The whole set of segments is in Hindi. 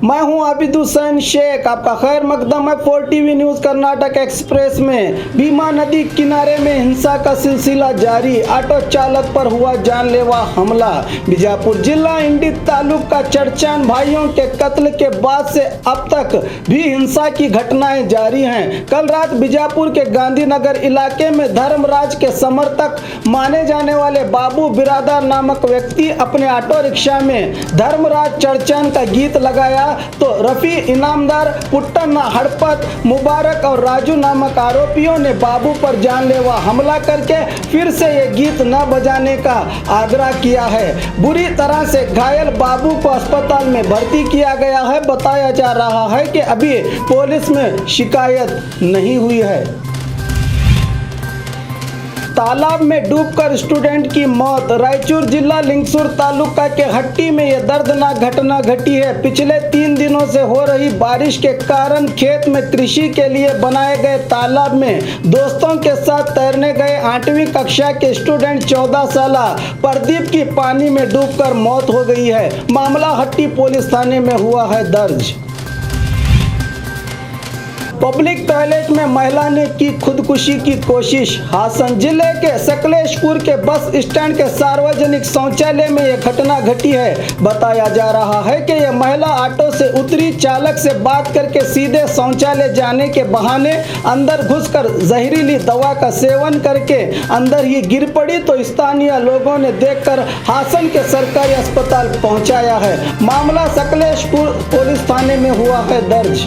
मैं हूं आबिद हुसैन शेख। आपका खैर मकदम है 4TV न्यूज़ कर्नाटक एक्सप्रेस में। भीमा नदी किनारे में हिंसा का सिलसिला जारी, ऑटो चालक पर हुआ जानलेवा हमला। बीजापुर जिला इंडी तालुक का चर्चान भाइयों के कत्ल के बाद से अब तक भी हिंसा की घटनाएं जारी हैं। कल रात बीजापुर के गांधीनगर इलाके में धर्मराज के समर्थक माने जाने वाले बाबू बिरादर नामक व्यक्ति अपने ऑटो रिक्शा में धर्मराज चर्चान का गीत लगाया तो रफी इनामदार, पुट्टन हड़पत, मुबारक और राजू नामक आरोपियों ने बाबू पर जानलेवा हमला करके फिर से ये गीत न बजाने का आग्रह किया है। बुरी तरह से घायल बाबू को अस्पताल में भर्ती किया गया है। बताया जा रहा है कि अभी पुलिस में शिकायत नहीं हुई है। तालाब में डूबकर स्टूडेंट की मौत। रायचूर जिला लिंगसूर तालुका के हट्टी में यह दर्दनाक घटना घटी है। पिछले 3 दिनों से हो रही बारिश के कारण खेत में कृषि के लिए बनाए गए तालाब में दोस्तों के साथ तैरने गए 8वीं कक्षा के स्टूडेंट 14 साल प्रदीप की पानी में डूबकर मौत हो गई है। मामला हट्टी पुलिस थाने में हुआ है दर्ज। पब्लिक टॉयलेट में महिला ने की खुदकुशी की कोशिश। हासन जिले के सकलेशपुर के बस स्टैंड के सार्वजनिक शौचालय में यह घटना घटी है। बताया जा रहा है कि यह महिला ऑटो से उतरी, चालक से बात करके सीधे शौचालय जाने के बहाने अंदर घुसकर जहरीली दवा का सेवन करके अंदर ही गिर पड़ी तो स्थानीय लोगों ने देखकर हासन के सरकारी अस्पताल पहुंचाया है। मामला सकलेशपुर पुलिस थाने में हुआ है दर्ज।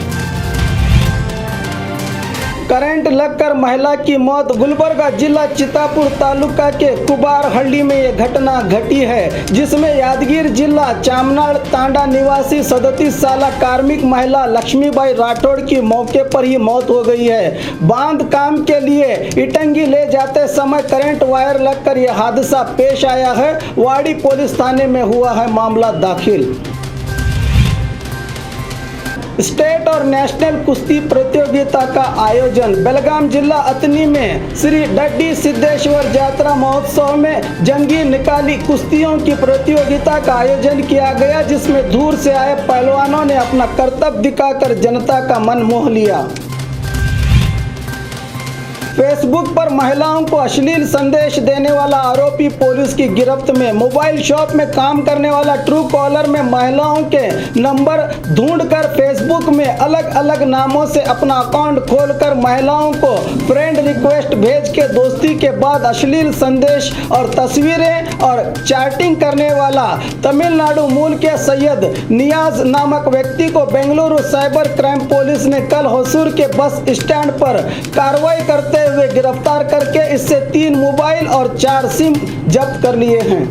करंट लगकर महिला की मौत। गुलबर्गा जिला चितापुर तालुका के कुबारहल्ली में यह घटना घटी है, जिसमें यादगीर जिला चामनाड़ तांडा निवासी 37 साल कार्मिक महिला लक्ष्मीबाई राठौड़ की मौके पर ही मौत हो गई है। बांध काम के लिए इटंगी ले जाते समय करंट वायर लगकर यह हादसा पेश आया है। वाड़ी पुलिस थाने में हुआ है मामला दाखिल। स्टेट और नेशनल कुश्ती प्रतियोगिता का आयोजन। बेलगाम जिला अतनी में श्री डड्डी सिद्धेश्वर यात्रा महोत्सव में जंगी निकाली कुश्तियों की प्रतियोगिता का आयोजन किया गया, जिसमें दूर से आए पहलवानों ने अपना करतब दिखाकर जनता का मन मोह लिया। फेसबुक पर महिलाओं को अश्लील संदेश देने वाला आरोपी पुलिस की गिरफ्त में। मोबाइल शॉप में काम करने वाला ट्रू कॉलर में महिलाओं के नंबर ढूंढकर फेसबुक में अलग अलग नामों से अपना अकाउंट खोलकर महिलाओं को फ्रेंड रिक्वेस्ट भेज के दोस्ती के बाद अश्लील संदेश और तस्वीरें और चैटिंग करने वाला तमिलनाडु मूल के सैयद नियाज नामक व्यक्ति को बेंगलुरु साइबर क्राइम पुलिस ने कल होसूर के बस स्टैंड पर कार्रवाई करते हुए गिरफ्तार करके इससे 3 मोबाइल और 4 सिम जब्त कर लिए हैं।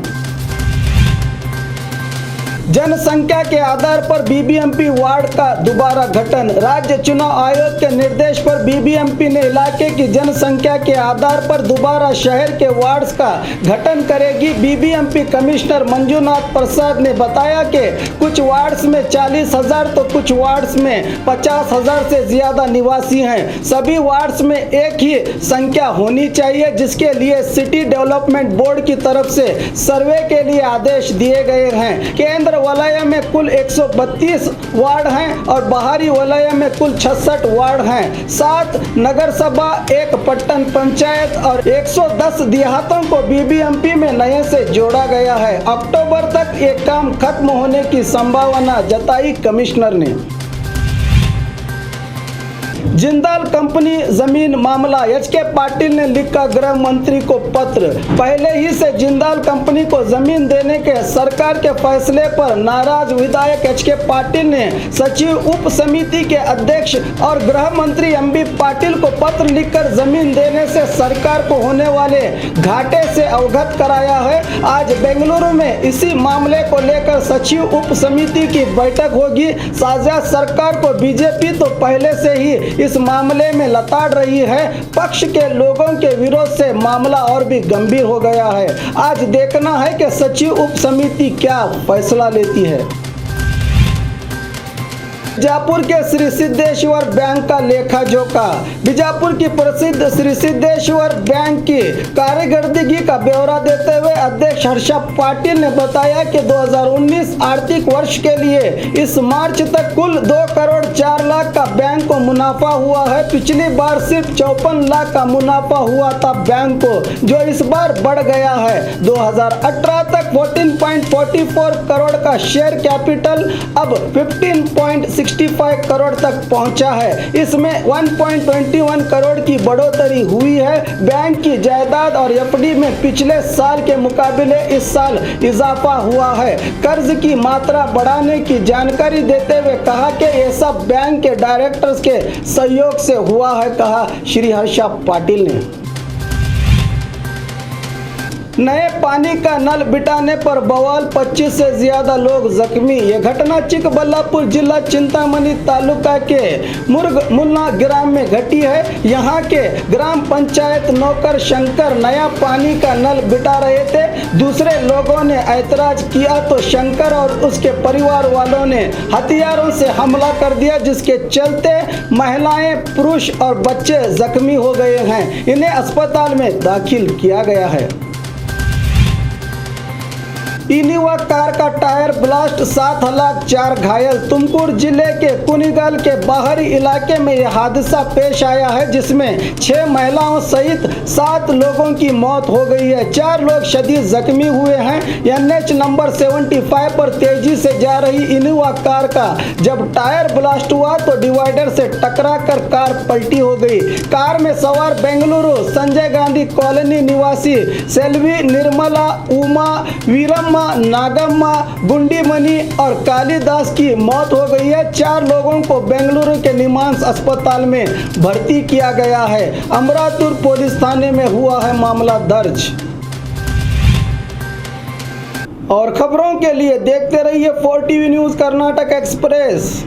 जनसंख्या के आधार पर बीबीएमपी वार्ड का दोबारा गठन। राज्य चुनाव आयोग के निर्देश पर बीबीएमपी ने इलाके की जनसंख्या के आधार पर दोबारा शहर के वार्ड्स का गठन करेगी। बीबीएमपी कमिश्नर मंजुनाथ प्रसाद ने बताया कि कुछ वार्ड्स में 40,000 तो कुछ वार्ड्स में 50,000 से ज्यादा निवासी हैं। सभी वार्ड्स में एक ही संख्या होनी चाहिए, जिसके लिए सिटी डेवलपमेंट बोर्ड की तरफ से सर्वे के लिए आदेश दिए गए हैं। केंद्र वलय में कुल 132 वार्ड हैं और बाहरी वलय में कुल 66 वार्ड हैं। 7 नगर सभा, 1 पट्टन पंचायत और 110 देहातों को बीबीएमपी में नए से जोड़ा गया है। अक्टूबर तक ये काम खत्म होने की संभावना जताई कमिश्नर ने। जिंदाल कंपनी जमीन मामला। एच.के. पाटिल ने लिखा गृह मंत्री को पत्र। पहले ही से जिंदाल कंपनी को जमीन देने के सरकार के फैसले पर नाराज विधायक एच.के. पाटिल ने सचिव उप समिति के अध्यक्ष और गृह मंत्री एम.बी. पाटिल को पत्र लिखकर जमीन देने से सरकार को होने वाले घाटे से अवगत कराया है। आज बेंगलुरु में इसी मामले को लेकर सचिव उप समिति की बैठक होगी। साझा सरकार को बीजेपी तो पहले से ही इस मामले में लताड़ रही है। पक्ष के लोगों के विरोध से मामला और भी गंभीर हो गया है। आज देखना है कि सचिव उप समिति क्या फैसला लेती है। बीजापुर के श्री सिद्धेश्वर बैंक का लेखा जोखा। बीजापुर की प्रसिद्ध श्री सिद्धेश्वर बैंक की कारकर्दगी का ब्यौरा देते हुए अध्यक्ष हर्षा पाटिल ने बताया कि 2019 आर्थिक वर्ष के लिए इस मार्च तक कुल 2 करोड़ 4 लाख का बैंक को मुनाफा हुआ है। पिछली बार सिर्फ 54 लाख का मुनाफा हुआ था बैंक को, जो इस बार बढ़ गया है। 2018 तक 14.44 करोड़ का शेयर कैपिटल अब 15.65 करोड़ तक पहुंचा है। इसमें 1.21 करोड़ की बढ़ोतरी हुई है। बैंक की जायदाद और एफडी में पिछले साल के मुकाबले इस साल इजाफा हुआ है। कर्ज की मात्रा बढ़ाने की जानकारी देते हुए कहा कि ये सब बैंक के डायरेक्टर्स के सहयोग से हुआ है, कहा श्री हर्षा पाटिल ने। नए पानी का नल बिठाने पर बवाल, 25 से ज्यादा लोग जख्मी। ये घटना चिकबल्लापुर जिला चिंतामणि तालुका के मुर्गमुल्ला ग्राम में घटी है। यहाँ के ग्राम पंचायत नौकर शंकर नया पानी का नल बिठा रहे थे। दूसरे लोगों ने ऐतराज किया तो शंकर और उसके परिवार वालों ने हथियारों से हमला कर दिया, जिसके चलते महिलाएं, पुरुष और बच्चे जख्मी हो गए हैं। इन्हें अस्पताल में दाखिल किया गया है। इनोवा कार का टायर ब्लास्ट, 7 हलाक 4 घायल। तुमकुर जिले के कुनिगल के बाहरी इलाके में यह हादसा पेश आया है, जिसमें 6 महिलाओं सहित 7 लोगों की मौत हो गई है। 4 लोग शदीद जख्मी हुए हैं। NH नंबर 75 पर तेजी से जा रही इनोवा कार का जब टायर ब्लास्ट हुआ तो डिवाइडर से टकराकर कार पलटी हो गई। कार में सवार बेंगलुरु संजय गांधी कॉलोनी निवासी सेल्वी, निर्मला, उमा, वीरम, नागम्मा, गुंडीमणि और कालिदास की मौत हो गई है। 4 लोगों को बेंगलुरु के निमांस अस्पताल में भर्ती किया गया है। अमरातुर पुलिस थाने में हुआ है मामला दर्ज। और खबरों के लिए देखते रहिए 4TV न्यूज़ कर्नाटक एक्सप्रेस।